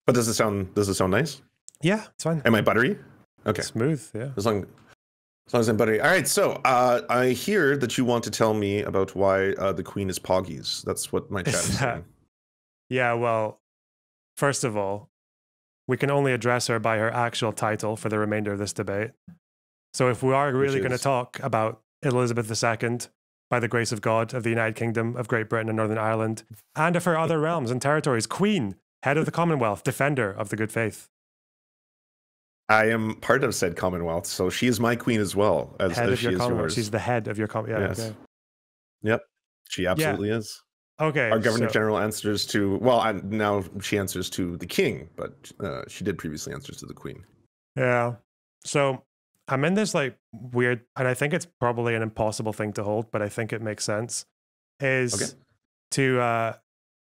But does it sound nice? Yeah, it's fine. Am I buttery? Okay. Smooth, yeah. As long as I'm buttery. All right, so I hear that you want to tell me about why the Queen is Poggies. That's what my chat is saying. Yeah, well, first of all, we can only address her by her actual title for the remainder of this debate. So if we are really going to talk about Elizabeth II, by the grace of God, of the United Kingdom, of Great Britain and Northern Ireland, and of her other realms and territories, Queen, head of the Commonwealth, defender of the good faith. I am part of said Commonwealth, so she is my queen as well. As she is yours. She's the head of your Commonwealth. Yeah, yes. okay. Yep, she absolutely is. Okay. Our Governor General answers to, well, now she answers to the King, but she did previously answer to the Queen. Yeah. So I'm in this like weird, and I think it's probably an impossible thing to hold, but I think it makes sense, is to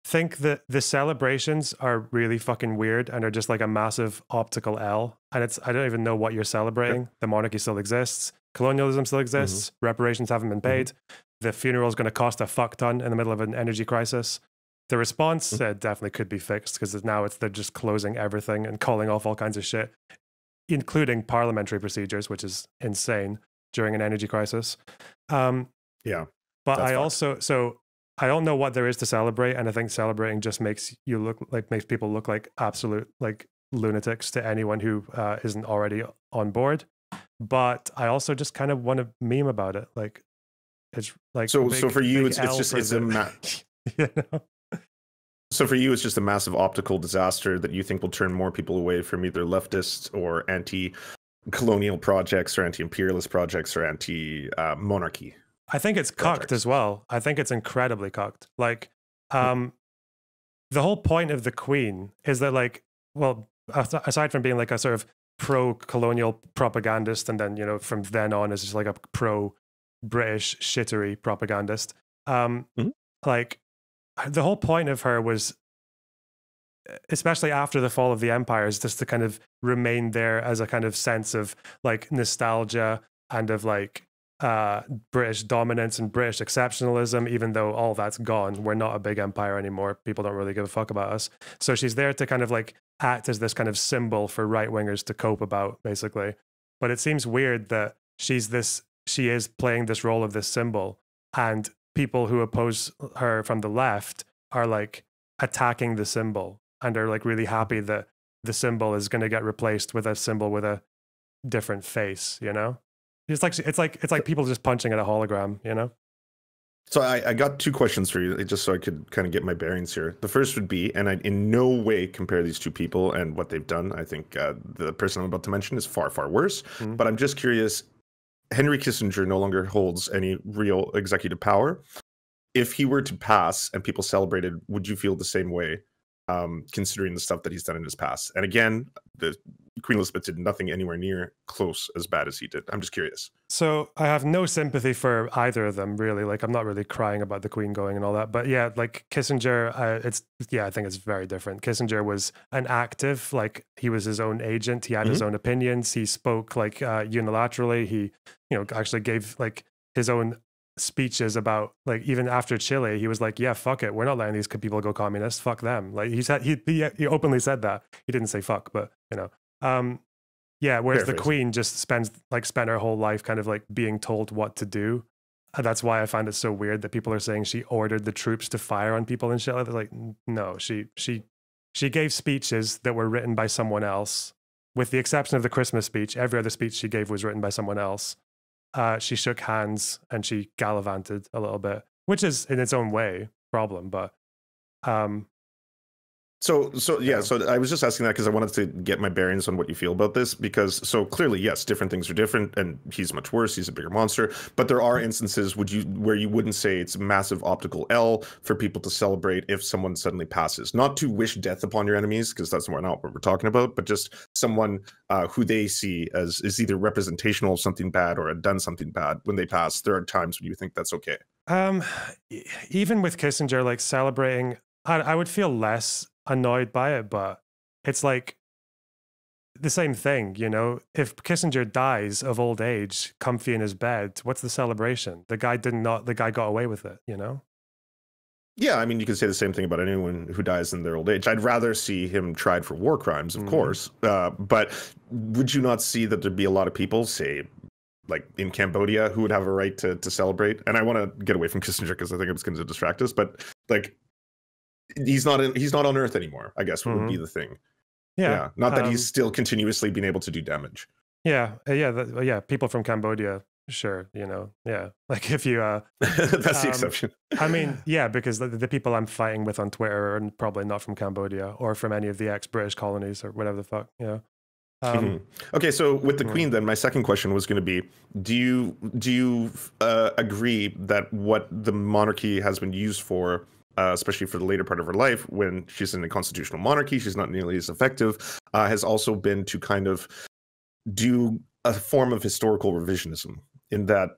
think that the celebrations are really fucking weird and are just like a massive optical L. And I don't even know what you're celebrating. Okay. The monarchy still exists. Colonialism still exists. Reparations haven't been paid. The funeral is going to cost a fuck ton in the middle of an energy crisis. The response definitely could be fixed because now they're just closing everything and calling off all kinds of shit, including parliamentary procedures, which is insane during an energy crisis. Yeah. But I don't know what there is to celebrate, and I think celebrating just makes people look like absolute like lunatics to anyone who isn't already on board. But I also just kind of want to meme about it, like it's like so for you it's you know? So for you it's just a massive optical disaster that you think will turn more people away from either leftist or anti-colonial projects or anti-imperialist projects or anti-monarchy. I think it's cucked as well. I think it's incredibly cucked. Like, the whole point of the Queen is that, like, well, aside from being like a sort of pro-colonial propagandist, and then, you know, from then on is just like a pro-British shittery propagandist. Like, the whole point of her was, especially after the fall of the empire, is just to kind of remain there as a kind of sense of like nostalgia and of like British dominance and British exceptionalism, even though all that's gone. We're not a big empire anymore. People don't really give a fuck about us. So she's there to kind of like act as this kind of symbol for right-wingers to cope about, basically. But it seems weird that she is playing this role of this symbol, and people who oppose her from the left are like attacking the symbol and are like really happy that the symbol is going to get replaced with a symbol with a different face, you know? It's like people just punching at a hologram, you know? So I got two questions for you, just so I could kind of get my bearings here. The first would be, and I in no way compare these two people and what they've done. I think the person I'm about to mention is far, far worse. But I'm just curious, Henry Kissinger no longer holds any real executive power. If he were to pass and people celebrated, would you feel the same way, considering the stuff that he's done in his past? And again, the Queen Elizabeth did nothing anywhere near close as bad as he did. I'm just curious. So I have no sympathy for either of them, really. Like, I'm not really crying about the Queen going and all that. But yeah, like Kissinger, I think it's very different. Kissinger was an active, like he was his own agent. He had his own opinions. He spoke like unilaterally. He, you know, actually gave like his own speeches about, like, even after Chile, he was like, yeah, fuck it, we're not letting these people go communist, fuck them. Like he said, he openly said that. He didn't say fuck, but you know, yeah, whereas the Queen just spent her whole life kind of like being told what to do. That's why I find it so weird that people are saying she ordered the troops to fire on people and shit like that. Like, no, she gave speeches that were written by someone else, with the exception of the Christmas speech. Every other speech she gave was written by someone else. She shook hands and she gallivanted a little bit, which is in its own way a problem. But So I was just asking that because I wanted to get my bearings on what you feel about this, because so clearly, yes, different things are different, and he's much worse. He's a bigger monster. But there are instances where you wouldn't say it's a massive optical L for people to celebrate if someone suddenly passes. Not to wish death upon your enemies, because that's not what we're talking about, but just someone who they see as is either representational of something bad or had done something bad when they pass. There are times when you think that's okay. Even with Kissinger, like celebrating, I would feel less annoyed by it, but it's like the same thing, you know. If Kissinger dies of old age, comfy in his bed, what's the celebration? The guy got away with it, you know. Yeah, I mean, you could say the same thing about anyone who dies in their old age. I'd rather see him tried for war crimes, of course. But would you not see that there'd be a lot of people, say, like in Cambodia, who would have a right to celebrate? And I want to get away from Kissinger because I think it's going to distract us. But like, he's not on Earth anymore, I guess, would be the thing. Yeah. Not that he's still continuously been able to do damage. Yeah. People from Cambodia. Sure, yeah. Like if you, that's the exception. I mean, yeah, because the people I'm fighting with on Twitter are probably not from Cambodia or from any of the ex-British colonies or whatever the fuck, Okay, so with the Queen, then my second question was going to be: do you agree that what the monarchy has been used for, especially for the later part of her life, when she's in a constitutional monarchy, she's not nearly as effective, has also been to kind of do a form of historical revisionism? In that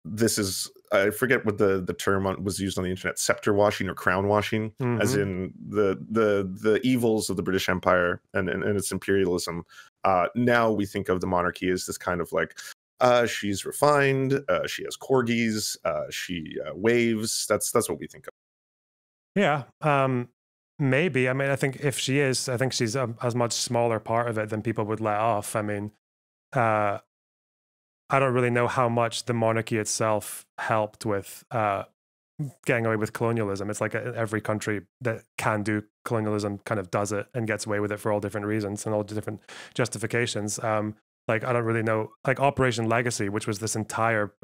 this is, I forget what the term was used on the internet, scepter washing or crown washing, as in the evils of the British Empire and its imperialism. Now we think of the monarchy as this kind of like, she's refined, she has corgis, she waves. That's what we think of. Yeah, maybe. I mean, I think if she is, I think she's a much smaller part of it than people would let off. I mean, I don't really know how much the monarchy itself helped with getting away with colonialism. It's like every country that can do colonialism kind of does it and gets away with it for all different reasons and all different justifications. Like, I don't really know, like Operation Legacy, which was this entire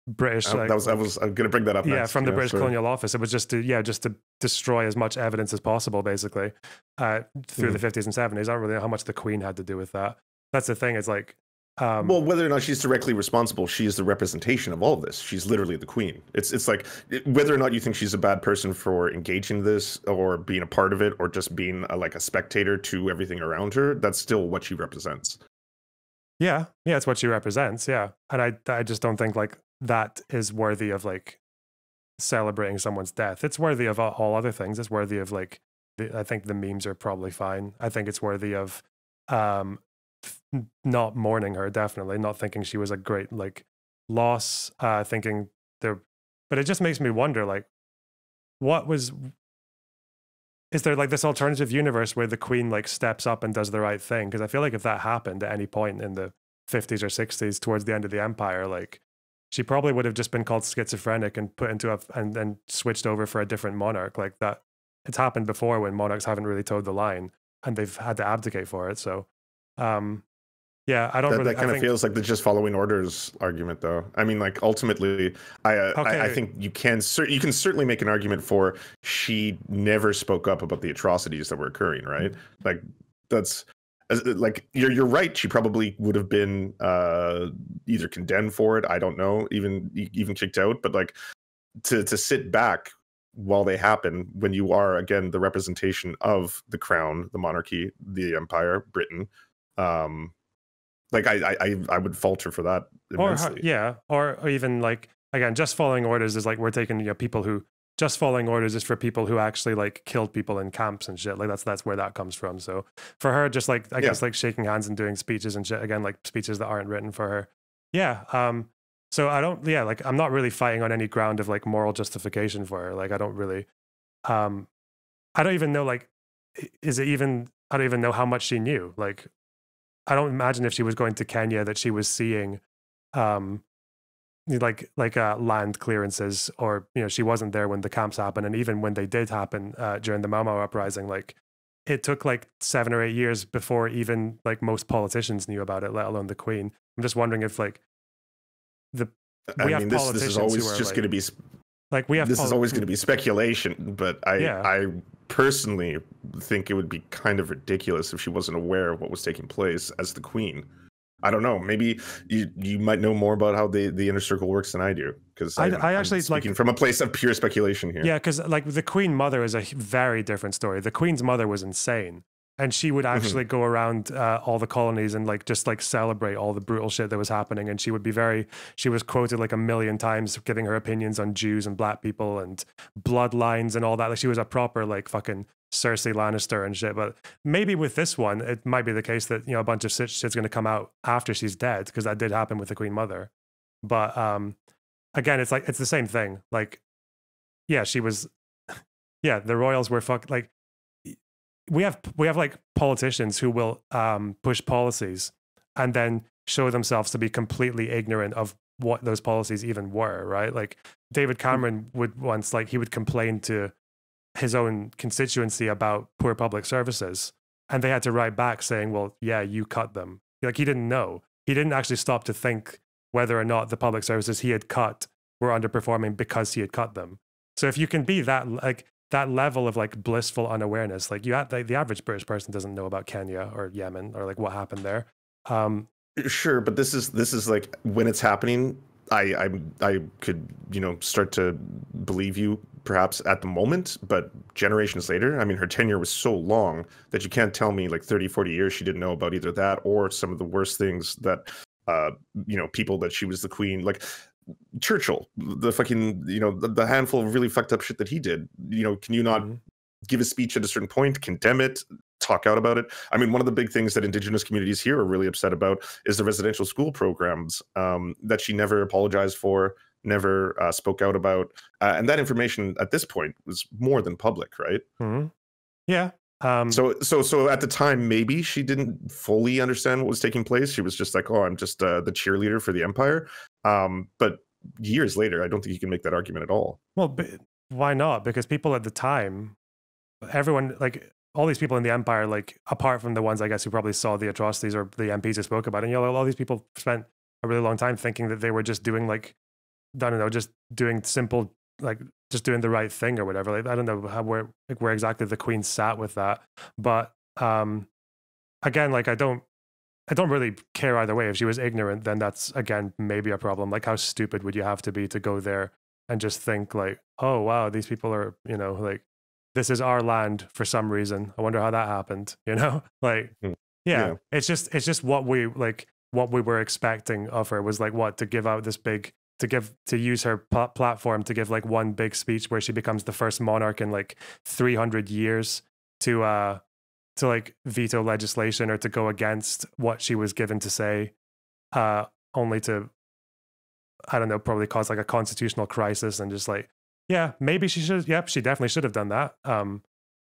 British. I was going to bring that up. Yeah, next. from the British Colonial Office. It was just to destroy as much evidence as possible, basically, through the 50s and 70s. I don't really know how much the Queen had to do with that. That's the thing. It's like, well, whether or not she's directly responsible, she is the representation of all of this. She's literally the queen. It's like, whether or not you think she's a bad person for engaging this or being a part of it or just being like a spectator to everything around her, that's still what she represents. Yeah, it's what she represents. Yeah, and I just don't think like that is worthy of like celebrating someone's death. It's worthy of all other things. It's worthy of like, I think the memes are probably fine. I think it's worthy of not mourning her, definitely not thinking she was a great like loss, thinking there, but it just makes me wonder, like, is there like this alternative universe where the Queen like steps up and does the right thing? Because I feel like if that happened at any point in the 50s or 60s towards the end of the empire, like she probably would have just been called schizophrenic and put into and then switched over for a different monarch. Like that, it's happened before when monarchs haven't really towed the line and they've had to abdicate for it. So yeah, I don't really. That kind of feels like the just following orders argument, though. I mean, like ultimately, I think you can certainly make an argument for she never spoke up about the atrocities that were occurring, right? Like that's like you're right. She probably would have been either condemned for it. I don't know, even kicked out. But like to sit back while they happen, when you are again the representation of the crown, the monarchy, the empire, Britain. Like I would falter for that immensely. Or even like, again, just following orders is like, we're taking people who just following orders is for people who actually like killed people in camps and shit. Like that's where that comes from. So for her, just like I guess like shaking hands and doing speeches and shit, again, like speeches that aren't written for her. So I don't like I'm not really fighting on any ground of like moral justification for her. Like I don't really I don't even know, like, I don't even know how much she knew. Like, I don't imagine if she was going to Kenya that she was seeing land clearances, or she wasn't there when the camps happened, and even when they did happen during the Mau Mau uprising, like it took like 7 or 8 years before even like most politicians knew about it, let alone the Queen. I'm just wondering if like this is always just going to be like this is always going to be speculation, but I personally think it would be kind of ridiculous if she wasn't aware of what was taking place as the Queen. I don't know. Maybe you might know more about how the inner circle works than I do, because I'm actually speaking from a place of pure speculation here. Yeah, because like the Queen Mother is a very different story. The Queen's mother was insane, and she would actually go around all the colonies and like just like celebrate all the brutal shit that was happening. And she was quoted like 1 million times giving her opinions on Jews and black people and bloodlines and all that. Like she was a proper like fucking Cersei Lannister and shit. But maybe with this one, it might be the case that a bunch of shit's going to come out after she's dead, because that did happen with the Queen Mother. But again, it's like it's the same thing. Like, yeah, she was yeah, the royals were like we have like politicians who will push policies and then show themselves to be completely ignorant of what those policies even were, right? Like David Cameron would once, like, he would complain to his own constituency about poor public services, and they had to write back saying, well, yeah, you cut them. Like, he didn't know. He didn't actually stop to think whether or not the public services he had cut were underperforming because he had cut them. So if you can be that, like, that level of like blissful unawareness, like the average British person doesn't know about Kenya or Yemen or like what happened there. Sure, but this is like when it's happening, I could, you know, start to believe you perhaps at the moment, but generations later, I mean, her tenure was so long that you can't tell me like 30, 40 years she didn't know about either that or some of the worst things that, you know, people that she was the queen, like Churchill, the fucking, you know, the handful of really fucked up shit that he did. You know, can you not give a speech at a certain point, condemn it, talk out about it? I mean, one of the big things that Indigenous communities here are really upset about is the residential school programs that she never apologized for, never spoke out about. And that information at this point was more than public, right? Yeah. So at the time, maybe she didn't fully understand what was taking place. She was just like, oh, I'm just the cheerleader for the empire. But years later, I don't think you can make that argument at all. Well, but why not? Because people at the time, everyone, like all these people in the empire, like apart from the ones I guess who probably saw the atrocities or the MPs who spoke about it, and, you know, all these people spent a really long time thinking that they were just doing like, I don't know, just doing simple, like just doing the right thing or whatever. Like, I don't know where exactly the queen sat with that, but again, like I don't really care either way. If she was ignorant, then that's again maybe a problem. Like, how stupid would you have to be to go there and just think like, oh wow, these people are, you know, like, this is our land for some reason. I wonder how that happened, you know? Like, yeah. It's just what we were expecting of her was like, what, to give out this big, to use her platform to give like one big speech where she becomes the first monarch in like 300 years to like veto legislation or to go against what she was given to say, only to, I don't know, probably cause like a constitutional crisis and just like, yeah, maybe she should. Yep, she definitely should have done that.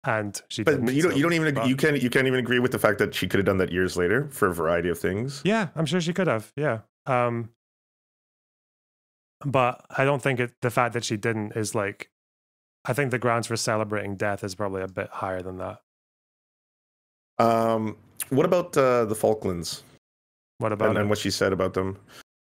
And she. But you don't even you can't even agree with the fact that she could have done that years later for a variety of things. Yeah, I'm sure she could have. Yeah. But I don't think the fact that she didn't is like, I think the grounds for celebrating death is probably a bit higher than that. What about the Falklands? What about and what she said about them?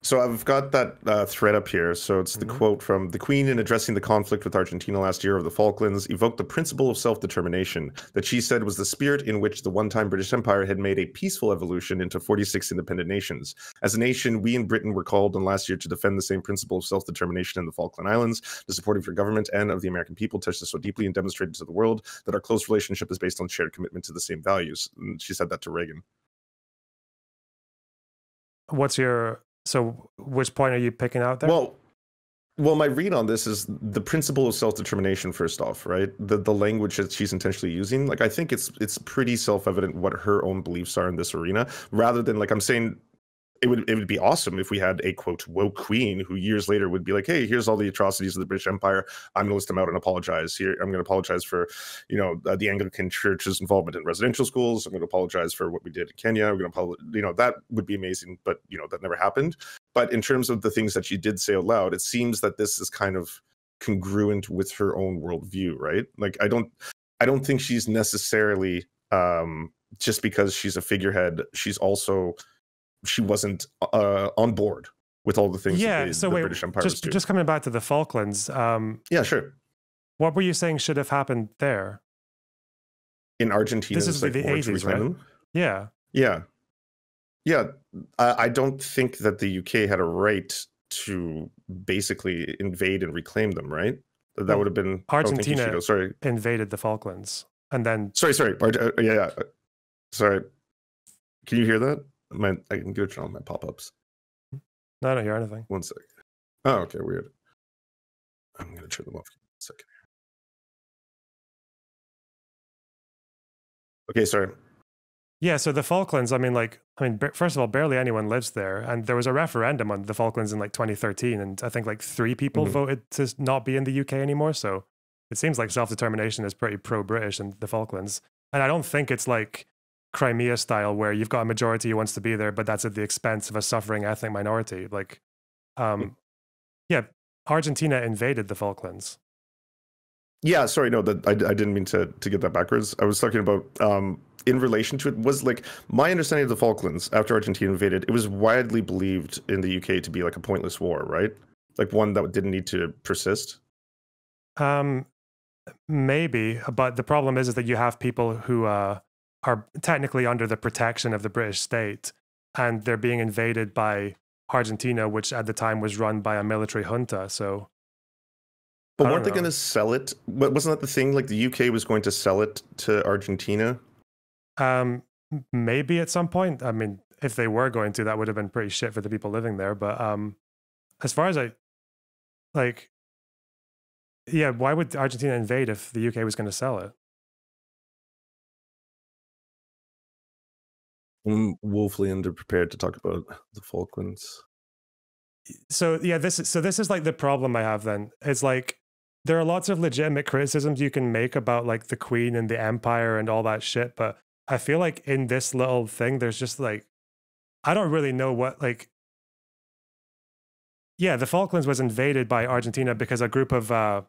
So I've got that thread up here. So it's the quote from the Queen in addressing the conflict with Argentina last year of the Falklands, evoked the principle of self-determination that she said was the spirit in which the one-time British Empire had made a peaceful evolution into 46 independent nations. As a nation, we in Britain were called on last year to defend the same principle of self-determination in the Falkland Islands. The support of your government and of the American people touched us so deeply and demonstrated to the world that our close relationship is based on shared commitment to the same values. And she said that to Reagan. So which point are you picking out there? Well, my read on this is the principle of self-determination, first off, right? The language that she's intentionally using, like, I think it's pretty self-evident what her own beliefs are in this arena, rather than, like, I'm saying it would be awesome if we had a, quote, woke queen who years later would be like, hey, here's all the atrocities of the British Empire. I'm going to list them out and apologize. Here, I'm going to apologize for, you know, the Anglican Church's involvement in residential schools. I'm going to apologize for what we did in Kenya. I'm going to apologize. You know, that would be amazing, but, you know, that never happened. But in terms of the things that she did say out loud, it seems that this is kind of congruent with her own worldview, right? Like, I don't think she's necessarily, just because she's a figurehead, she wasn't on board with all the things the British Empire was doing. Just coming back to the Falklands. Yeah, sure. What were you saying should have happened there? In Argentina, this is like the 80s, right? Them? Yeah. Yeah. Yeah. I don't think that the UK had a right to basically invade and reclaim them, right? That would have been... Argentina invaded the Falklands. And then... Sorry. Yeah. Sorry. Can you hear that? I can go turn on my pop-ups. No, I don't hear anything. 1 second. Oh, okay, weird. I'm going to turn them off. 1 second. Okay, sorry. Yeah, so the Falklands, I mean, first of all, barely anyone lives there. And there was a referendum on the Falklands in like 2013. And I think like 3 people voted to not be in the UK anymore. So it seems like self-determination is pretty pro-British in the Falklands. And I don't think it's like Crimea style where you've got a majority who wants to be there, but that's at the expense of a suffering ethnic minority. Like, yeah, Argentina invaded the Falklands. Yeah, sorry, no, that I didn't mean to get that backwards. I was talking about in relation to it was like my understanding of the Falklands after Argentina invaded, it was widely believed in the UK to be like a pointless war, right? Like one that didn't need to persist. Maybe, but the problem is that you have people who are technically under the protection of the British state, and they're being invaded by Argentina, which at the time was run by a military junta. So, but weren't they going to sell it? But wasn't that the thing? Like the UK was going to sell it to Argentina? Maybe at some point. I mean, if they were going to, that would have been pretty shit for the people living there. But as far as yeah, why would Argentina invade if the UK was going to sell it? I'm woefully underprepared to talk about the Falklands. So yeah, this is like the problem I have then. It's like there are lots of legitimate criticisms you can make about like the Queen and the Empire and all that shit, but I feel like in this little thing, there's just like, I don't really know what, like, yeah, the Falklands was invaded by Argentina because a group of, what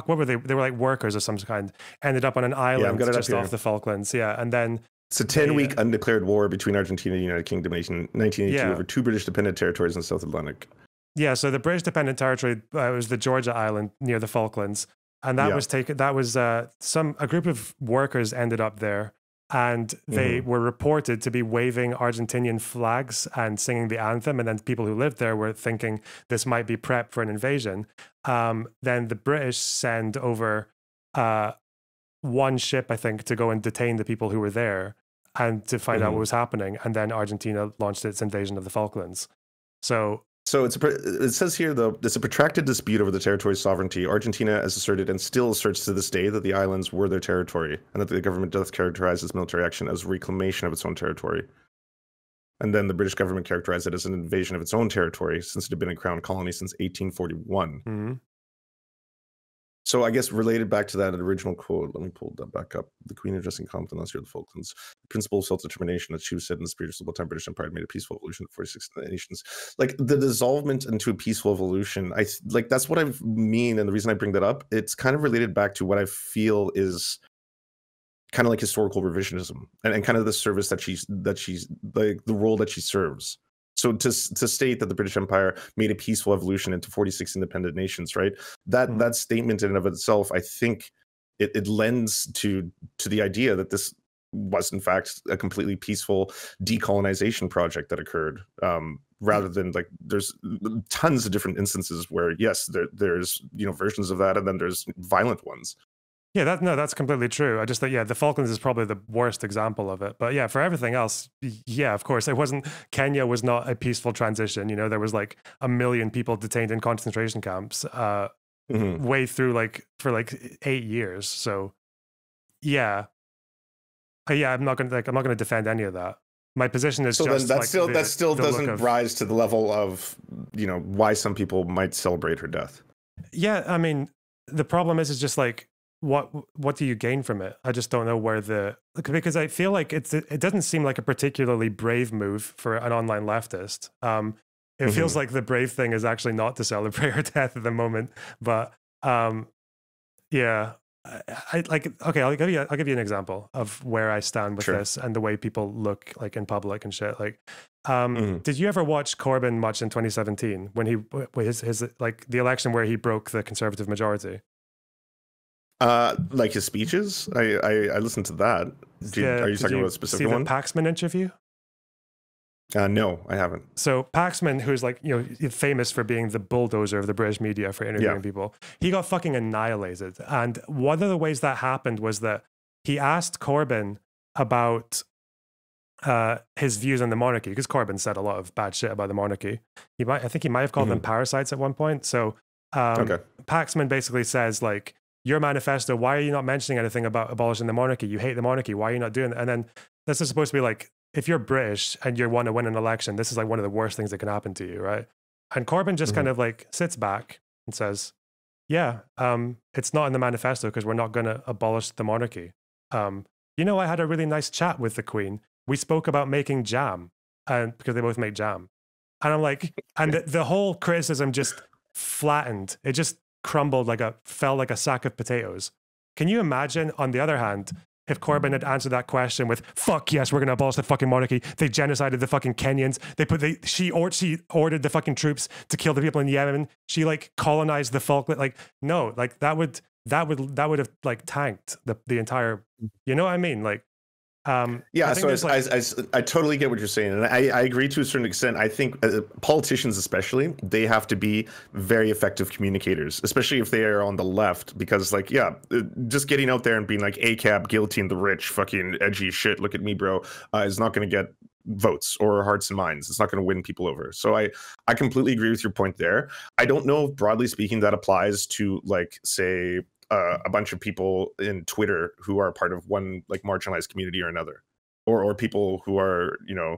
were they? They were like workers of some kind, ended up on an island just off the Falklands. Yeah. And then it's a 10-week undeclared war between Argentina and the United Kingdom in 1982 over two British dependent territories in the South Atlantic. Yeah. So the British dependent territory was the Georgia island near the Falklands. And that was taken, that was a group of workers ended up there, and they were reported to be waving Argentinian flags and singing the anthem. And then people who lived there were thinking this might be prep for an invasion. Then the British send over one ship, I think, to go and detain the people who were there and to find out what was happening. And then Argentina launched its invasion of the Falklands. So it says here, though, it's a protracted dispute over the territory's sovereignty. Argentina has asserted and still asserts to this day that the islands were their territory and that the government does characterize its military action as reclamation of its own territory. And then the British government characterized it as an invasion of its own territory since it had been a crown colony since 1841. So I guess related back to that original quote, let me pull that back up. The Queen addressing Compton last year of the Falklands. The principle of self-determination that she was said in the spirit of civil time British Empire made a peaceful evolution of 46 nations. Like the dissolvement into a peaceful evolution, like that's what I mean. And the reason I bring that up, it's kind of related back to what I feel is kind of like historical revisionism and kind of the service that she's like the role that she serves. So to state that the British Empire made a peaceful evolution into 46 independent nations, right? That statement in and of itself, I think it lends to the idea that this was in fact a completely peaceful decolonization project that occurred, rather than like there's tons of different instances where yes, there's versions of that, and then there's violent ones. Yeah, that's completely true. I just think, the Falklands is probably the worst example of it. But yeah, for everything else, yeah, of course, Kenya was not a peaceful transition. There was like 1 million people detained in concentration camps way through for 8 years. So yeah, I'm not gonna defend any of that. My position is that still doesn't rise to the level of why some people might celebrate her death. Yeah, I mean, the problem is just like, what do you gain from it? I just don't know because I feel like it doesn't seem like a particularly brave move for an online leftist. It feels like the brave thing is actually not to celebrate her death at the moment. But yeah, okay, I'll give you an example of where I stand with this and the way people look like in public and shit. Like, did you ever watch Corbyn much in 2017 when his like the election where he broke the Conservative majority? Like his speeches, I listened to that. Are you talking about a specific one? See the Paxman interview? No, I haven't. So Paxman, who's like famous for being the bulldozer of the British media for interviewing people, he got fucking annihilated. And one of the ways that happened was that he asked Corbyn about his views on the monarchy, because Corbyn said a lot of bad shit about the monarchy. I think he might have called them parasites at one point. So Paxman basically says like, your manifesto, why are you not mentioning anything about abolishing the monarchy? You hate the monarchy. Why are you not doing that? And then this is supposed to be like, if you're British and you want to win an election, this is like one of the worst things that can happen to you, right? And Corbyn just kind of like sits back and says, yeah, it's not in the manifesto because we're not going to abolish the monarchy. You know, I had a really nice chat with the Queen. We spoke about making jam, and because they both make jam. And I'm like, and the whole criticism just flattened. It just crumbled fell like a sack of potatoes. Can you imagine, on the other hand, if Corbyn had answered that question with "fuck yes, we're going to abolish the fucking monarchy"? They genocided the fucking Kenyans. She ordered the fucking troops to kill the people in Yemen. She like colonized the Falkland. Like no, like that would have like tanked the entire. You know what I mean? Like. Yeah, so I totally get what you're saying, and I agree to a certain extent. I think politicians, especially, they have to be very effective communicators, especially if they are on the left, because, like, yeah, just getting out there and being like ACAB, guillotining the rich, fucking edgy shit, look at me, bro, is not going to get votes or hearts and minds. It's not going to win people over. So I completely agree with your point there. I don't know if, broadly speaking, that applies to, like, say, a bunch of people in Twitter who are part of one like marginalized community or another, or people who are, you know,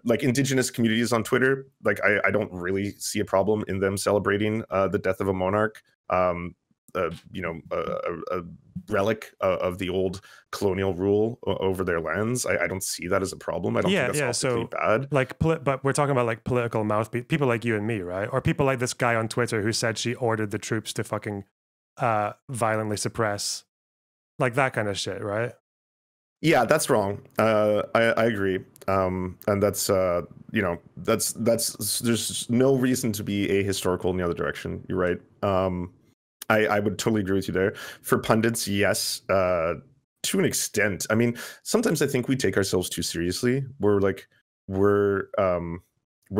like indigenous communities on Twitter. Like I don't really see a problem in them celebrating the death of a monarch, you know, a relic of the old colonial rule over their lands. I don't see that as a problem. I don't think that's so bad. Like, but we're talking about like political mouthpiece, people like you and me, right? Or people like this guy on Twitter who said she ordered the troops to fucking violently suppress, like that kind of shit, right? Yeah, that's wrong. I agree. And that's you know, that's there's no reason to be ahistorical in the other direction. You're right. I would totally agree with you there. For pundits, yes, to an extent. I mean, sometimes I think we take ourselves too seriously. We're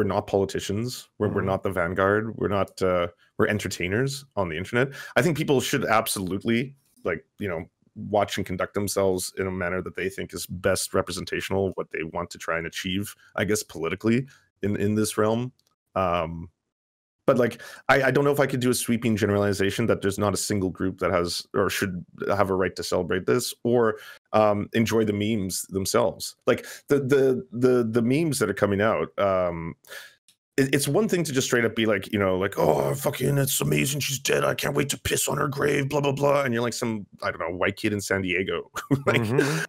not politicians. We're not the vanguard. We're entertainers on the internet. I think people should absolutely, like, you know, watch and conduct themselves in a manner that they think is best representational of what they want to try and achieve, I guess, politically in this realm. But like, I don't know if I could do a sweeping generalization that there's not a single group that has or should have a right to celebrate this or enjoy the memes themselves. Like the memes that are coming out. It's one thing to just straight up be like, you know, like, oh, fucking, it's amazing she's dead. I can't wait to piss on her grave, blah, blah, blah. And you're like some, I don't know, white kid in San Diego who like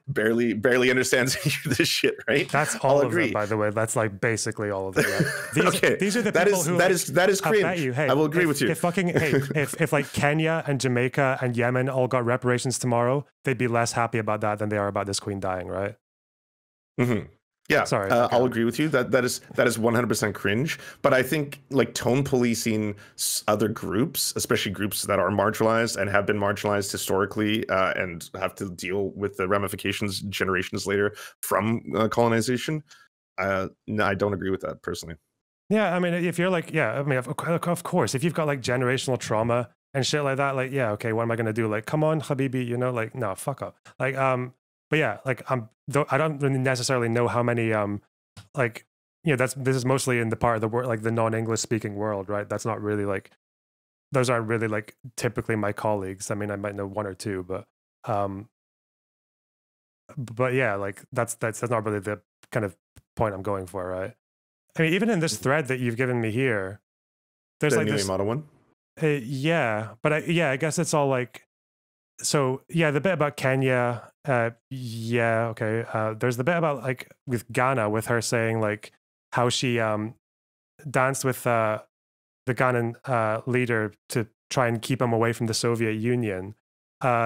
barely understands this shit, right? That's all of it, by the way. That's like basically all of it. Right? These are the people who that is cringe. You, hey, I will agree with you. If fucking if like Kenya and Jamaica and Yemen all got reparations tomorrow, they'd be less happy about that than they are about this queen dying, right? Mm-hmm. Yeah, sorry. I'll agree with you that is 100% cringe. But I think like tone policing other groups, especially groups that are marginalized and have been marginalized historically and have to deal with the ramifications generations later from colonization. No, I don't agree with that personally. Yeah, I mean, if you're like, yeah, I mean, of course, if you've got like generational trauma and shit like that, like, yeah, okay, what am I gonna do? Like, come on, Habibi, you know, like, no, fuck up, like, But yeah, like I don't really necessarily know how many like, you know, this is mostly in the part of the world, like the non-English speaking world, right? That's not really like, those aren't really like typically my colleagues. I mean, I might know one or two, but yeah, like that's not really the kind of point I'm going for, right? I mean, even in this thread that you've given me here, there's the like this model one. Yeah, but I guess it's all like. So yeah, the bit about Kenya, yeah, okay. There's the bit about like with Ghana, with her saying like how she danced with the Ghanaian leader to try and keep him away from the Soviet Union.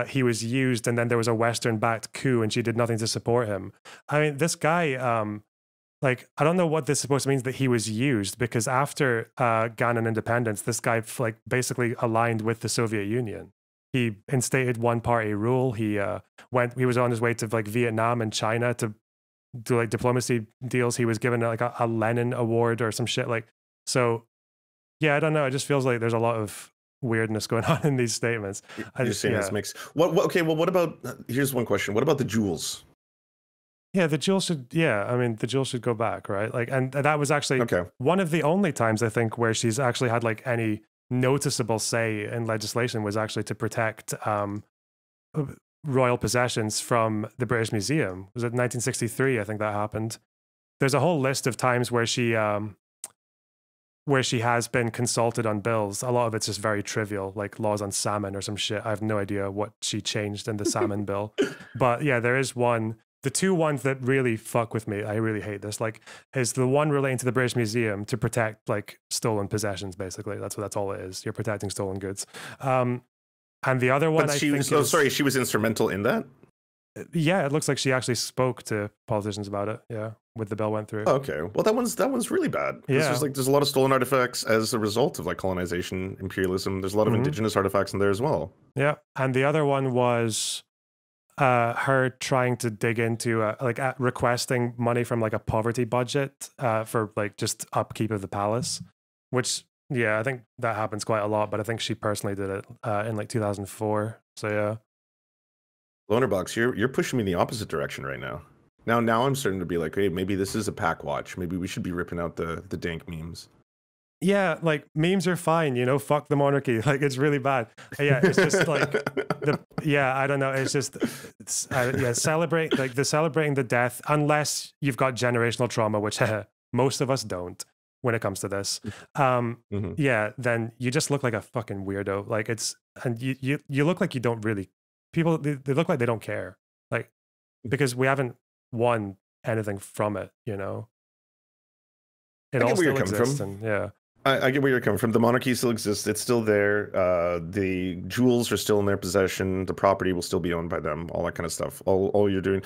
He was used, and then there was a Western-backed coup, and she did nothing to support him. I mean, this guy, like, I don't know what this supposed to mean that he was used, because after Ghanaian independence, this guy like basically aligned with the Soviet Union. He instated one-party rule. He was on his way to like Vietnam and China to do like diplomacy deals. He was given like a Lenin Award or some shit. Like, so yeah, I don't know. It just feels like there's a lot of weirdness going on in these statements. You're saying this makes okay. Well, what about? Here's one question. What about the jewels? Yeah, the jewels should. Yeah, I mean, the jewels should go back, right? Like, and that was actually one of the only times I think where she's actually had like any noticeable say in legislation was actually to protect royal possessions from the British Museum. Was it 1963? I think that happened. There's a whole list of times where she where she has been consulted on bills, a lot of it's just very trivial, like laws on salmon or some shit. I have no idea what she changed in the salmon bill. But yeah, there is one. The two ones that really fuck with me, I really hate this, like, is the one relating to the British Museum to protect like stolen possessions, basically. That's all it is. You're protecting stolen goods. And the other one, but she was instrumental in that? Yeah, it looks like she actually spoke to politicians about it. Yeah, when the bill went through. Okay, well that one's really bad. Yeah, there's a lot of stolen artifacts as a result of like colonization, imperialism. There's a lot of indigenous artifacts in there as well. Yeah, and the other one was her trying to dig into requesting money from like a poverty budget for like just upkeep of the palace, which yeah, I think that happens quite a lot. But I think she personally did it in like 2004. So yeah. Lonerbox, you're pushing me in the opposite direction right now. Now I'm starting to be like, hey, maybe this is a pack watch. Maybe we should be ripping out the dank memes. Yeah, like memes are fine, you know, fuck the monarchy. Like it's really bad. Yeah, it's just like I don't know. It's just celebrating the death, unless you've got generational trauma, which most of us don't when it comes to this. Yeah, then you just look like a fucking weirdo. Like you look like you don't really. People, they look like they don't care, like, because we haven't won anything from it, you know. It all still exists, and yeah. I get where you're coming from. The monarchy still exists. It's still there. The jewels are still in their possession. The property will still be owned by them. All that kind of stuff. All you're doing.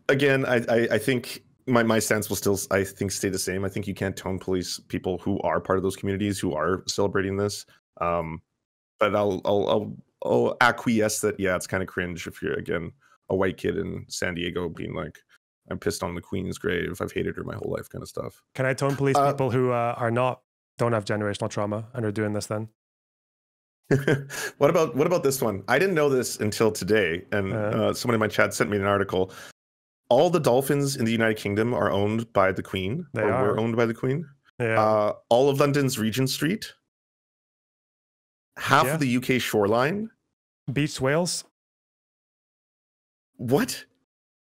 Again, I think my stance will still, I think, stay the same. I think you can't tone police people who are part of those communities who are celebrating this. But I'll acquiesce that, yeah, it's kind of cringe if you're, again, a white kid in San Diego being like, I'm pissed on the Queen's grave, I've hated her my whole life kind of stuff. Can I tone police people who don't have generational trauma and are doing this then? What about this one? I didn't know this until today, and someone in my chat sent me an article. All the dolphins in the United Kingdom are owned by the Queen. Were owned by the Queen. Yeah. All of London's Regent Street. Half of the UK shoreline. Beached whales. What?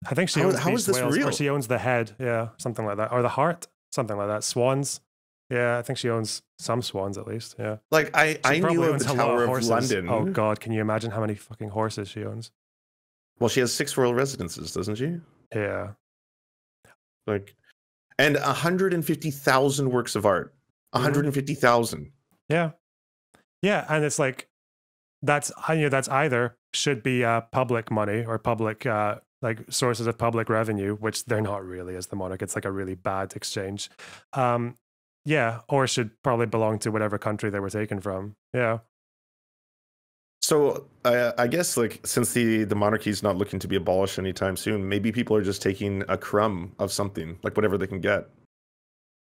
I think she owns how is this whales, real? or she owns the head, yeah, something like that, or the heart, something like that. Swans, yeah, I think she owns some swans at least. Yeah, like I knew of the Tower of London. Oh God, can you imagine how many fucking horses she owns? Well, she has 6 royal residences, doesn't she? Yeah, like, and 150,000 works of art. 150,000. Yeah, yeah, and it's like that's either should be public money or public like sources of public revenue, which they're not really as the monarch. It's like a really bad exchange. Yeah, or should probably belong to whatever country they were taken from. Yeah. So I guess, like, since the monarchy is not looking to be abolished anytime soon, maybe people are just taking a crumb of something, like whatever they can get.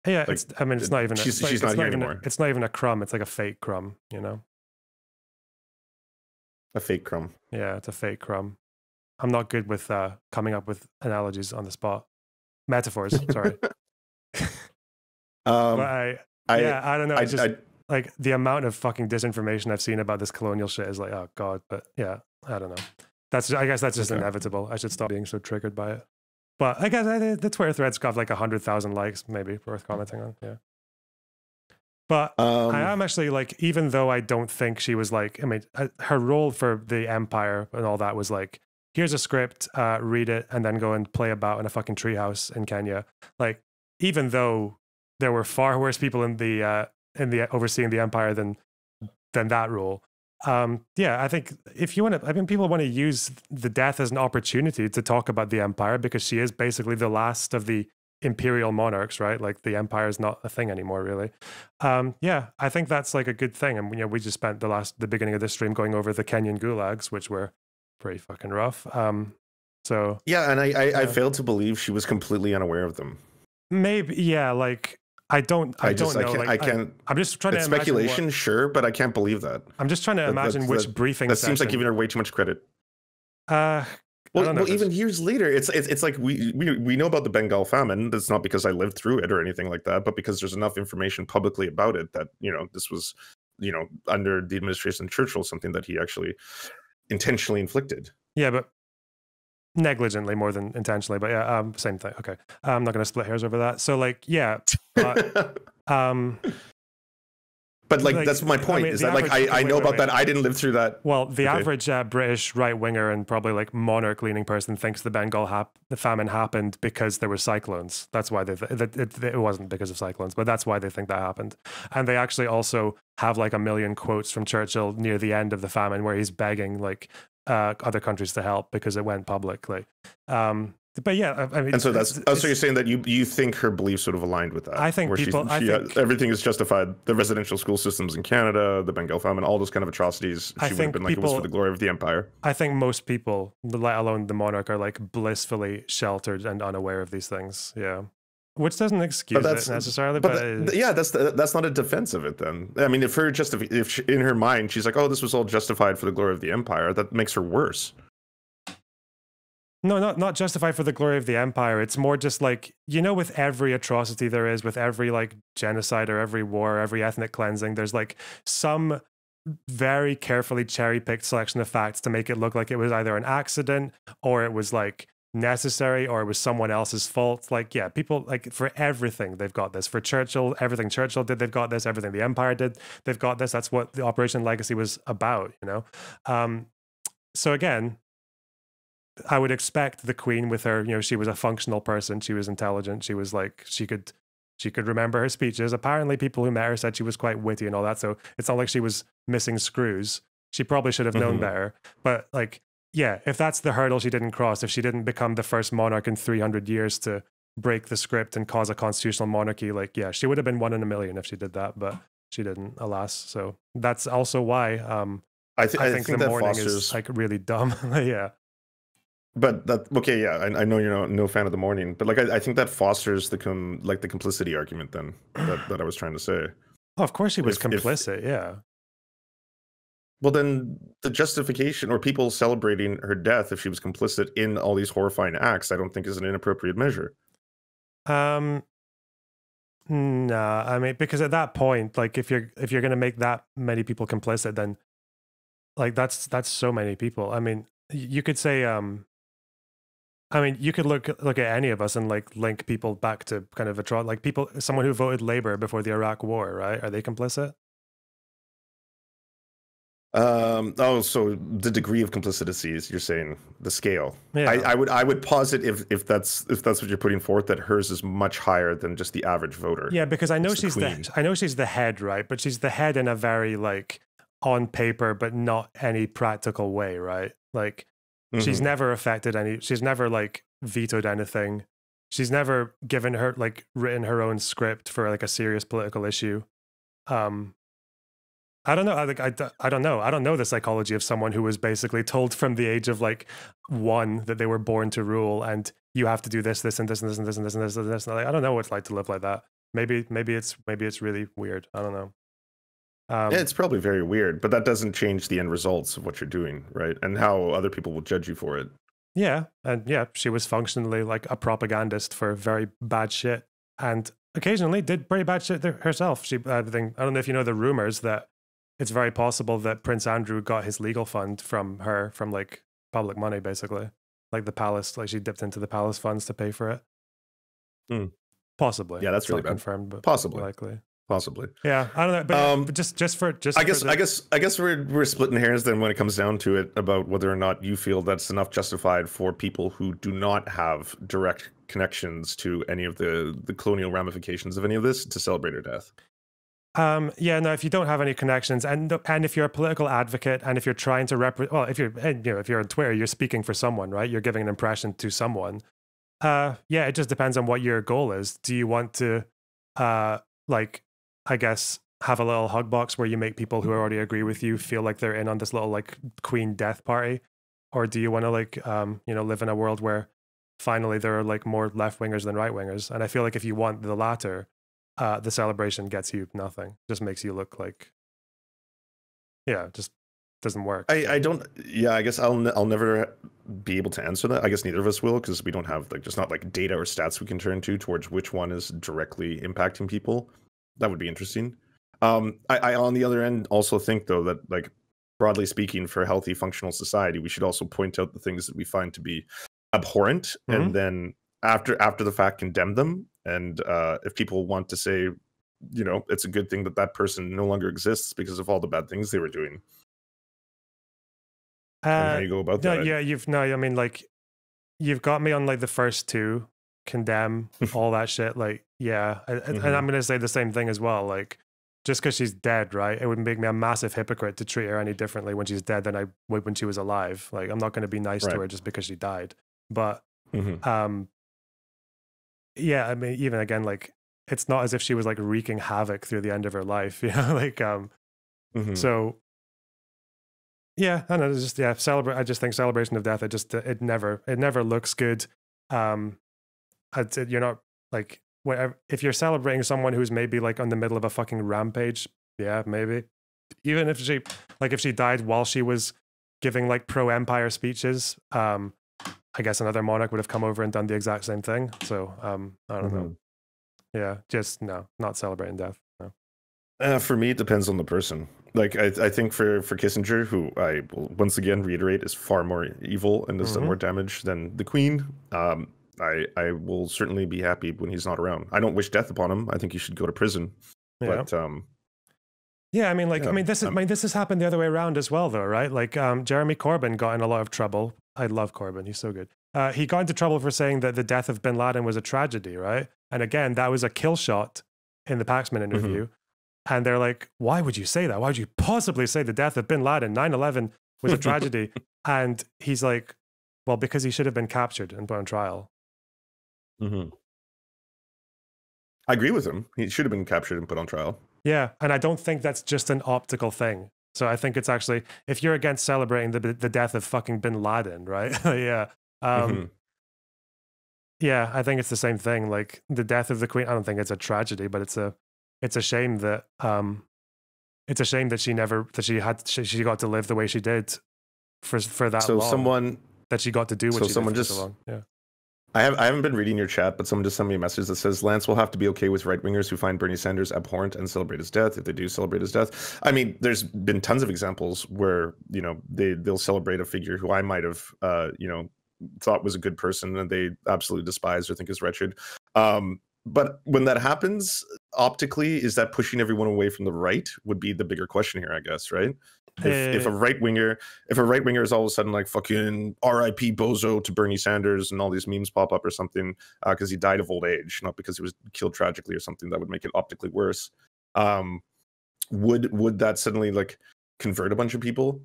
Yeah, like, it's not even. She's not here anymore. It's not even a crumb. It's like a fake crumb. You know. A fake crumb. Yeah, it's a fake crumb. I'm not good with coming up with analogies on the spot. Metaphors, sorry. But I don't know. Like the amount of fucking disinformation I've seen about this colonial shit is like, oh God. But yeah, I don't know. I guess that's just inevitable. I should stop being so triggered by it. But I guess the Twitter thread's got like 100,000 likes, maybe worth commenting on. Yeah. But I am actually like, even though I don't think she was like, I mean, her role for the empire and all that was like, here's a script, read it, and then go and play about in a fucking treehouse in Kenya. Like, even though there were far worse people in the overseeing the empire than that role. Yeah, I think if you want to, I mean, people want to use the death as an opportunity to talk about the empire because she is basically the last of the imperial monarchs, right? Like the empire is not a thing anymore, really. Yeah, I think that's like a good thing. And we just spent the beginning of this stream going over the Kenyan gulags, which were pretty fucking rough. So yeah, and I failed to believe she was completely unaware of them. Maybe, yeah, like. I don't know. I can't. I'm just trying to imagine speculation, sure, but I can't believe that. I'm just trying to imagine which briefing. That seems like giving her way too much credit. Well, even years later, it's like we know about the Bengal famine. That's not because I lived through it or anything like that, but because there's enough information publicly about it that this was under the administration of Churchill, something that he actually intentionally inflicted. Yeah, but negligently more than intentionally, but yeah, same thing. Okay, I'm not going to split hairs over that. So like, yeah, but But like that's my point. Is that like I know about that. I didn't live through that. Well, the average British right winger and probably like monarch leaning person thinks the the famine happened because there were cyclones. That's why it wasn't because of cyclones, but that's why they think that happened. And they actually also have like a million quotes from Churchill near the end of the famine where he's begging like other countries to help because it went public. Like, but yeah, I mean, and so so you're saying that you think her beliefs sort of aligned with that. I think everything is justified. The residential school systems in Canada, the Bengal famine, all those kind of atrocities. She would have been like, it was for the glory of the empire. I think most people, let alone the monarch, are like blissfully sheltered and unaware of these things. Yeah. Which doesn't excuse it necessarily, yeah, that's not a defense of it. Then I mean, if in her mind she's like, oh, this was all justified for the glory of the empire, that makes her worse. No, not justified for the glory of the empire. It's more just like, you know, with every atrocity there is, with every like genocide or every war, every ethnic cleansing, there's like some very carefully cherry-picked selection of facts to make it look like it was either an accident or it was like necessary or it was someone else's fault. Like, yeah, people like for everything they've got this. For Churchill, everything Churchill did, they've got this. Everything the empire did, they've got this. That's what the Operation Legacy was about, you know? So again, I would expect the Queen with her, you know, she was a functional person. She was intelligent. She was like, she could remember her speeches. Apparently people who met her said she was quite witty and all that. So it's not like she was missing screws. She probably should have known better. But like, yeah, if that's the hurdle she didn't cross, if she didn't become the first monarch in 300 years to break the script and cause a constitutional monarchy, like, yeah, she would have been 1 in a million if she did that, but she didn't, alas. So that's also why I think the mourning is like really dumb. Yeah. But okay, yeah, I know you're no fan of the mourning, but like I think that fosters the complicity argument then that I was trying to say. Oh, of course she was complicit, yeah. Well, then the justification or people celebrating her death if she was complicit in all these horrifying acts, I don't think is an inappropriate measure. No, I mean, because at that point, like if you're going to make that many people complicit, then like that's so many people. I mean, you could say I mean, you could look at any of us and like link people back to kind of like someone who voted Labour before the Iraq War, right? Are they complicit? Oh, so the degree of complicity is, you're saying the scale. Yeah. I would posit if that's what you're putting forth, that hers is much higher than just the average voter. Yeah, because I know she's the head, right? But she's the head in a very like on paper, but not any practical way, right? Like she's never affected she's never like vetoed anything. She's never written her own script for like a serious political issue. I don't know. I don't know. I don't know the psychology of someone who was basically told from the age of like 1 that they were born to rule and you have to do this, this, and this, and this, and this, and this, and this, and this. Like, I don't know what it's like to live like that. Maybe it's really weird. I don't know. Yeah, it's probably very weird, but that doesn't change the end results of what you're doing, right? And how other people will judge you for it. Yeah, and yeah, she was functionally like a propagandist for very bad shit, and occasionally did pretty bad shit herself. I don't know if you know the rumors that it's very possible that Prince Andrew got his legal fund from her, from like public money, basically, like the palace. Like she dipped into the palace funds to pay for it. Possibly. Yeah, that's really bad. Confirmed, but possibly. Likely. Possibly. Yeah, I don't know, but I guess we're splitting hairs then when it comes down to it about whether or not you feel that's enough justified for people who do not have direct connections to any of the colonial ramifications of any of this to celebrate her death. Yeah, no, if you don't have any connections and if you're a political advocate and if you're trying to if you're on Twitter, you're speaking for someone, right? You're giving an impression to someone. Yeah, it just depends on what your goal is. Do you want to I guess have a little hug box where you make people who already agree with you feel like they're in on this little like Queen death party? Or do you want to live in a world where finally there are like more left wingers than right wingers? And I feel like if you want the latter, the celebration gets you nothing. Just makes you look like, yeah, just doesn't work. I guess I'll never be able to answer that. I guess neither of us will, because we don't have just not like data or stats we can turn to towards which one is directly impacting people. That would be interesting. I on the other end also think though that like broadly speaking, for a healthy functional society, we should also point out the things that we find to be abhorrent, and then after the fact condemn them. And if people want to say you know, it's a good thing that that person no longer exists because of all the bad things they were doing. And how you go about No, that. yeah, I mean, like, you've got me on like the first two, condemn, all that shit. Like, yeah, and I'm gonna say the same thing as well. Like, just because she's dead, right? It would make me a massive hypocrite to treat her any differently when she's dead than I would when she was alive. Like, I'm not gonna be nice to her just because she died. But, yeah, I mean, even again, like, it's not as if she was like wreaking havoc through the end of her life, you know? Like, so. Yeah, I know. It's just celebrate. I just think celebration of death. It never looks good. You're not like whatever. If you're celebrating someone who's maybe like on the middle of a fucking rampage, yeah, maybe. Even if she died while she was giving like pro empire speeches, I guess another monarch would have come over and done the exact same thing. So I don't know. Yeah, just no, not celebrating death. No. For me, it depends on the person. Like, I think for Kissinger, who I will once again reiterate is far more evil and has done more damage than the Queen, I will certainly be happy when he's not around. I don't wish death upon him. I think he should go to prison. Yeah. But yeah, I mean, like, this has happened the other way around as well, though, right? Like, Jeremy Corbyn got in a lot of trouble. I love Corbyn; he's so good. He got into trouble for saying that the death of Bin Laden was a tragedy, right? And again, that was a kill shot in the Paxman interview. And they're like, why would you say that? Why would you possibly say the death of Bin Laden, 9/11, was a tragedy? And he's like, well, because he should have been captured and put on trial. I agree with him. He should have been captured and put on trial. Yeah, and I don't think that's just an optical thing. So I think it's actually, if you're against celebrating the death of fucking Bin Laden, right? Yeah. Yeah, I think it's the same thing. Like, the death of the Queen, I don't think it's a tragedy, but it's a shame that she got to live the way she did for that long. Someone that she got to do what she did for so long. Yeah. I haven't been reading your chat, but someone just sent me a message that says Lance will have to be okay with right-wingers who find Bernie Sanders abhorrent and celebrate his death if they do celebrate his death. I mean, there's been tons of examples where, you know, they'll celebrate a figure who I might have you know, thought was a good person and they absolutely despise or think is wretched. But when that happens, optically, is that pushing everyone away from the right? Would be the bigger question here, I guess, right? If a right winger is all of a sudden like fucking R.I.P. bozo to Bernie Sanders and all these memes pop up or something because he died of old age, not because he was killed tragically or something that would make it optically worse, would that suddenly like convert a bunch of people?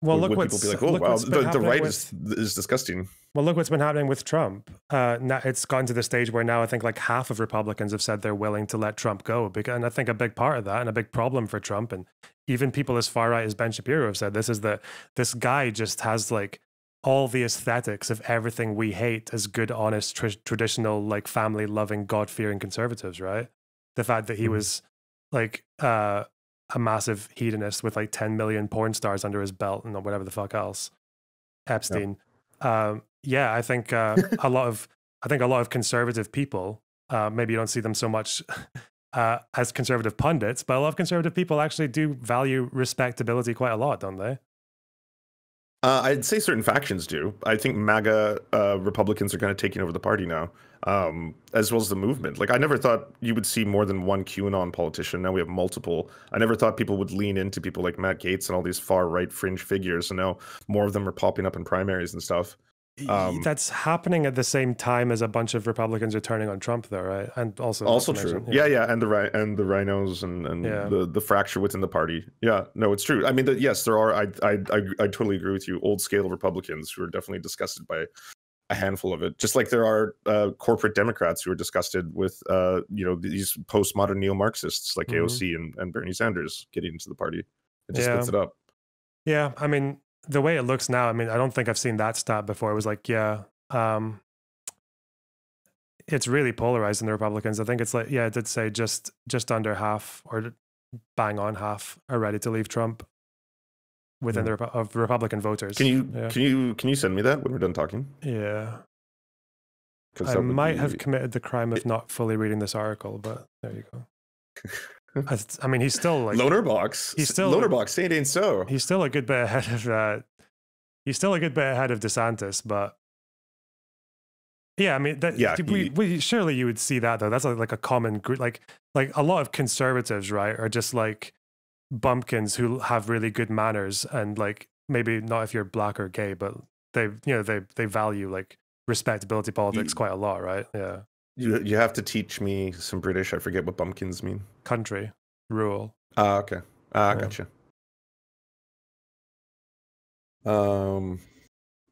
Well, would people be like, oh wow, the right is disgusting? Well, look what's been happening with Trump. Now it's gotten to the stage where now I think like half of Republicans have said they're willing to let Trump go. And I think a big part of that and a big problem for Trump, and even people as far right as Ben Shapiro have said this guy just has like all the aesthetics of everything we hate as good, honest, traditional, like family-loving, God-fearing conservatives, right? The fact that he was like a massive hedonist with like 10 million porn stars under his belt and whatever the fuck else. Epstein. Yeah, I think a lot of conservative people, maybe you don't see them so much as conservative pundits, but a lot of conservative people actually do value respectability quite a lot, don't they? I'd say certain factions do. I think MAGA Republicans are kind of taking over the party now, as well as the movement. Like, I never thought you would see more than one QAnon politician. Now we have multiple. I never thought people would lean into people like Matt Gaetz and all these far-right fringe figures, and now more of them are popping up in primaries and stuff. That's happening at the same time as a bunch of Republicans are turning on Trump, though, right? And also true. Yeah, and the rhinos and the fracture within the party. Yeah, no, it's true. I mean, yes, there are. I totally agree with you. Old scale Republicans who are definitely disgusted by a handful of it. Just like there are corporate Democrats who are disgusted with you know, these postmodern neo-Marxists like AOC and Bernie Sanders getting into the party. It just splits it up. Yeah, I mean, the way it looks now, I mean, I don't think I've seen that stat before. It was like, it's really polarized in the Republicans. I think it's like, it did say just under half or bang on half are ready to leave Trump within of Republican voters. Can you send me that when we're done talking? Yeah. I might have committed the crime of not fully reading this article, but there you go. I mean, he's still like Loanerbox. Say it ain't so. He's still a good bit ahead of DeSantis, but Yeah, I mean, that, Yeah, surely you would see that though. That's like a common group. Like a lot of conservatives, right, are just like bumpkins who have really good manners, and like maybe not if you're black or gay, but they value like respectability politics quite a lot, right? Yeah. you have to teach me some British. I forget what bumpkins mean. Country, rural. Ah, okay. Ah, Yeah. gotcha.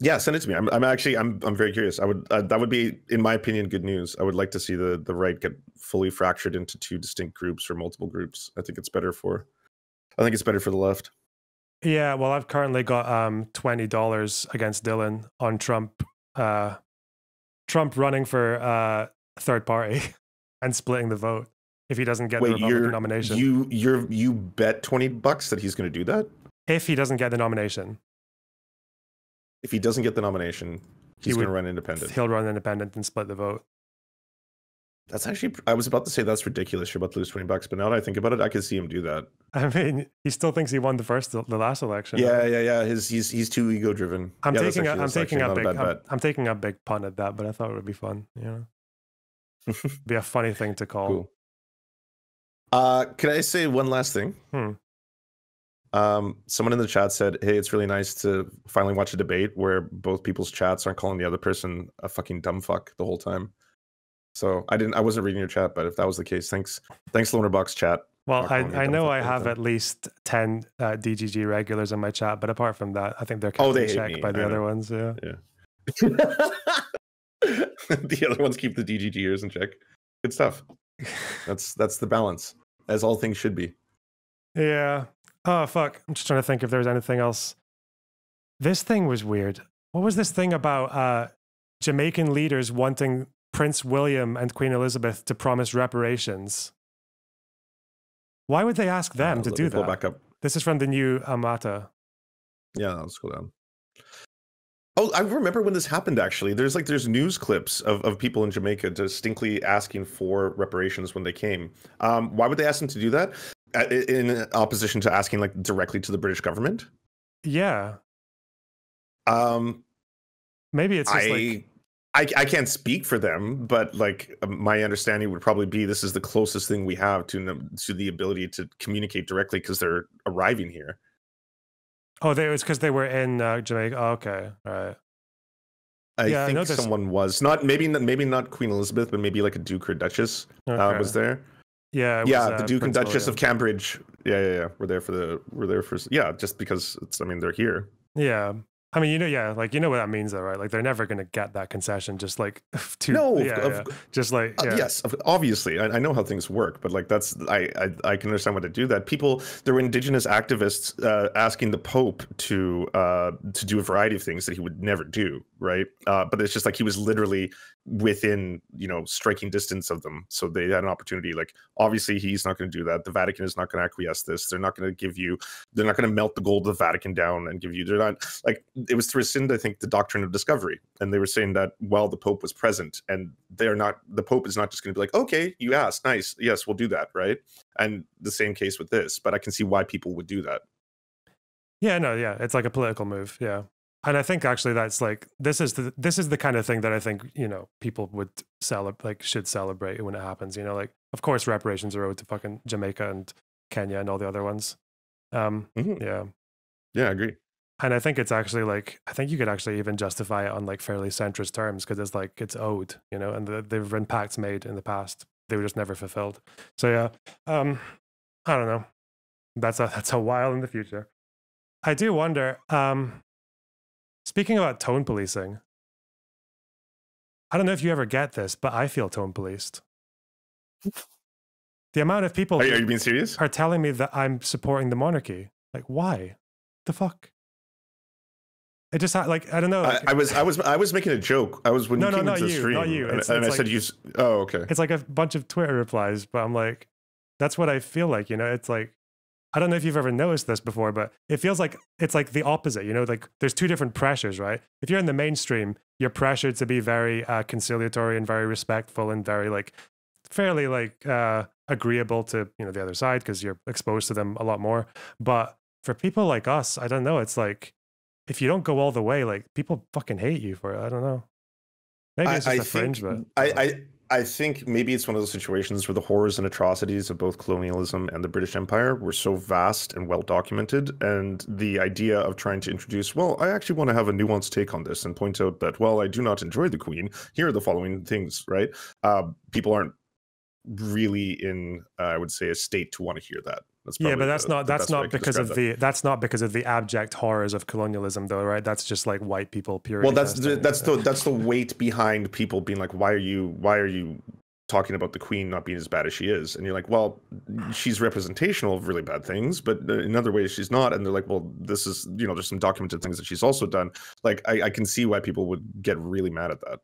Yeah, send it to me. I'm very curious. I would that would be, in my opinion, good news. I would like to see the right get fully fractured into two distinct groups or multiple groups. I think it's better for the left. Yeah, well, I've currently got $20 against Dylan on Trump. Trump running for third party and splitting the vote if he doesn't get the Republican nomination. You bet $20 that he's going to do that? If he doesn't get the nomination. If he doesn't get the nomination, he's going to run independent. He'll run independent and split the vote. That's actually, I was about to say that's ridiculous. You're about to lose $20, but now that I think about it, I could see him do that. I mean, he still thinks he won the last election. Yeah, right? yeah. He's too ego driven. I'm taking a big pun at that, but I thought it would be fun. Yeah, be a funny thing to call. Cool. Can I say one last thing? Someone in the chat said, "Hey, it's really nice to finally watch a debate where both people's chats aren't calling the other person a fucking dumb fuck the whole time." So I wasn't reading your chat, but if that was the case, thanks Lonerbox chat. Well, I know I have at least 10 DGG regulars in my chat, but apart from that, I think they're kept in check by the other ones. Yeah. The other ones keep the DGGers in check. Good stuff. That's the balance, as all things should be. Yeah. Oh fuck! I'm just trying to think if there was anything else. This thing was weird. What was this thing about Jamaican leaders wanting Prince William and Queen Elizabeth to promise reparations? Why would they ask them to do that? Pull back up. This is from the new Amata. Yeah, let's go down. Oh, I remember when this happened, actually. There's news clips of people in Jamaica distinctly asking for reparations when they came. Why would they ask them to do that? In opposition to asking like directly to the British government? Yeah. Maybe it's just I can't speak for them, but like my understanding would probably be this is the closest thing we have to the ability to communicate directly because they're arriving here. Oh, it's because they were in Jamaica. Oh, okay, all right. I think someone was maybe not Queen Elizabeth, but maybe like a Duke or Duchess was there. Yeah, the Duke and Duchess of Cambridge. Yeah. We're there for just because they're here. Yeah. I mean, you know what that means though, right? Like they're never going to get that concession just like just like yes, obviously. I know how things work, but like I can understand why they do that. There were indigenous activists asking the Pope to do a variety of things that he would never do, right? But it's just like he was literally within striking distance of them, so they had an opportunity. Like obviously he's not going to do that. The Vatican is not going to acquiesce this. They're not going to melt the gold of the Vatican down and give you. They're not like, it was to rescind, I think, the doctrine of discovery, and they were saying that while the Pope was present, and the Pope is not just going to be like, okay, you asked, nice, yes, we'll do that, right? And the same case with this, but I can see why people would do that. It's like a political move, yeah. And I think actually that's like this is the kind of thing that I think people would should celebrate when it happens. Like of course reparations are owed to fucking Jamaica and Kenya and all the other ones. Yeah, I agree. And I think it's actually like I think you could actually even justify it on like fairly centrist terms because it's like it's owed, and there've been pacts made in the past, they were just never fulfilled. So yeah, I don't know. That's a while in the future. I do wonder. Speaking about tone policing, I don't know if you ever get this, but I feel tone policed. The amount of people are you being serious? Are telling me that I'm supporting the monarchy. Like, why? The fuck? It just like I don't know. Like, I was making a joke. I was when you came into the stream, not you. And I said you. Oh, okay. It's like a bunch of Twitter replies, but I'm like, that's what I feel like. It's like. I don't know if you've ever noticed this before, but it feels like it's like the opposite, like there's two different pressures, right? If you're in the mainstream, you're pressured to be very conciliatory and very respectful and very like fairly like agreeable to, the other side because you're exposed to them a lot more. But for people like us, I don't know. It's like, if you don't go all the way, like people fucking hate you for it. I don't know. Maybe it's just I a fringe, think but I think maybe it's one of those situations where the horrors and atrocities of both colonialism and the British Empire were so vast and well documented, and the idea of trying to introduce, well, I actually want to have a nuanced take on this and point out that, well, I do not enjoy the Queen. Here are the following things, right? People aren't really in, I would say, a state to want to hear that. That's yeah, but probably that's not the best way I could because describe of that. because of the abject horrors of colonialism, though, right? That's just like white people Well, purity testing. that's the weight behind people being like, why are you talking about the Queen not being as bad as she is? And you're like, well, she's representational of really bad things, but in other ways she's not. And they're like, well, this is, there's some documented things that she's also done. Like, I can see why people would get really mad at that.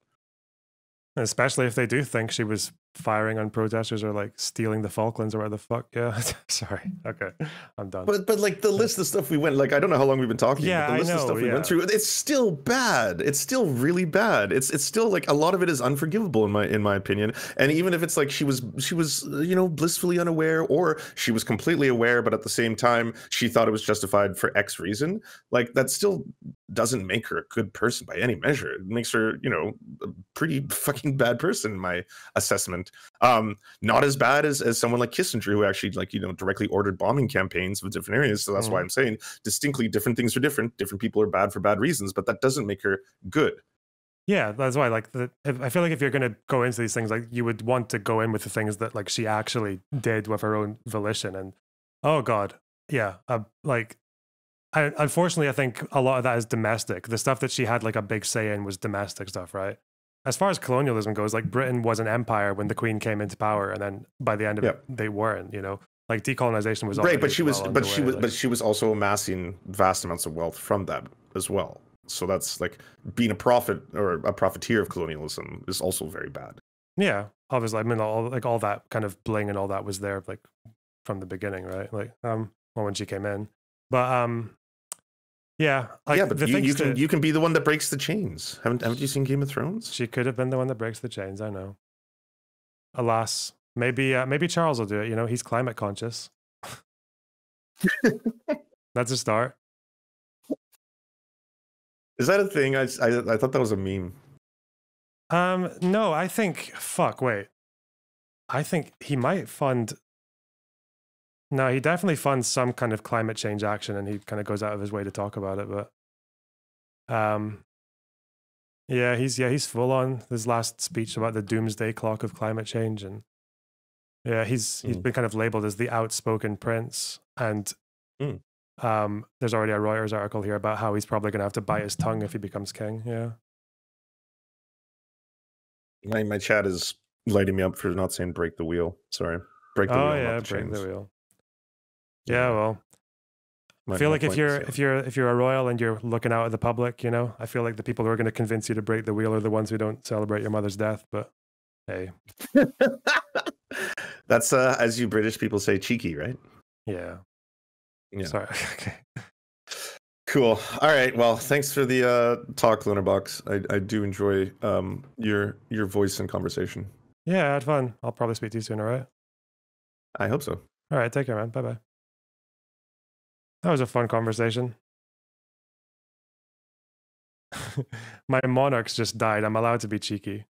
Especially if they do think she was firing on protesters or like stealing the Falklands or where the fuck. Yeah, sorry. Okay, I'm done. But like the list of stuff we went, like, I don't know how long we've been talking, yeah, but the list of stuff we went through, it's still bad. It's still really bad. It's still like a lot of it is unforgivable in my opinion. And even if it's like she was blissfully unaware, or she was completely aware, but at the same time she thought it was justified for X reason, like that still doesn't make her a good person by any measure. It makes her, a pretty fucking bad person in my assessment. Not as bad as someone like Kissinger, who actually directly ordered bombing campaigns of different areas. So that's why I'm saying distinctly different things are different. Different people are bad for bad reasons, but that doesn't make her good. Yeah, that's why. Like, I feel like if you're going to go into these things, like you would want to go in with the things that like she actually did with her own volition. And oh god, yeah, unfortunately, I think a lot of that is domestic. The stuff that she had like a big say in was domestic stuff, right? As far as colonialism goes, like Britain was an empire when the Queen came into power, and then by the end of it, they weren't. Like decolonization was right, but she was, underway, but she was also amassing vast amounts of wealth from that as well. So that's like being a prophet or a profiteer of colonialism is also very bad. Yeah, obviously. I mean, all that kind of bling and all that was there like from the beginning, right? Like, well, when she came in, but yeah, like yeah, but you can be the one that breaks the chains. Haven't you seen Game of Thrones? She could have been the one that breaks the chains. I know. Alas, maybe Charles will do it. He's climate conscious. That's a start. Is that a thing? I thought that was a meme. No, I think. Fuck. Wait. I think he might fund. No, he definitely funds some kind of climate change action, and he kind of goes out of his way to talk about it. But, yeah, he's full on his last speech about the doomsday clock of climate change, and yeah, he's been kind of labeled as the outspoken prince, and there's already a Reuters article here about how he's probably going to have to bite his tongue if he becomes king. Yeah, my chat is lighting me up for not saying break the wheel. Sorry, break the wheel. Oh yeah, break the wheel. Yeah, well, I feel like if you're a royal and you're looking out at the public, I feel like the people who are going to convince you to break the wheel are the ones who don't celebrate your mother's death. But hey, that's as you British people say, cheeky, right? Yeah. Sorry. Okay. Cool. All right. Well, thanks for the talk, Lunarbox. I do enjoy your voice and conversation. Yeah, I had fun. I'll probably speak to you soon. All right. I hope so. All right. Take care, man. Bye bye. That was a fun conversation. My monarchs just died. I'm allowed to be cheeky.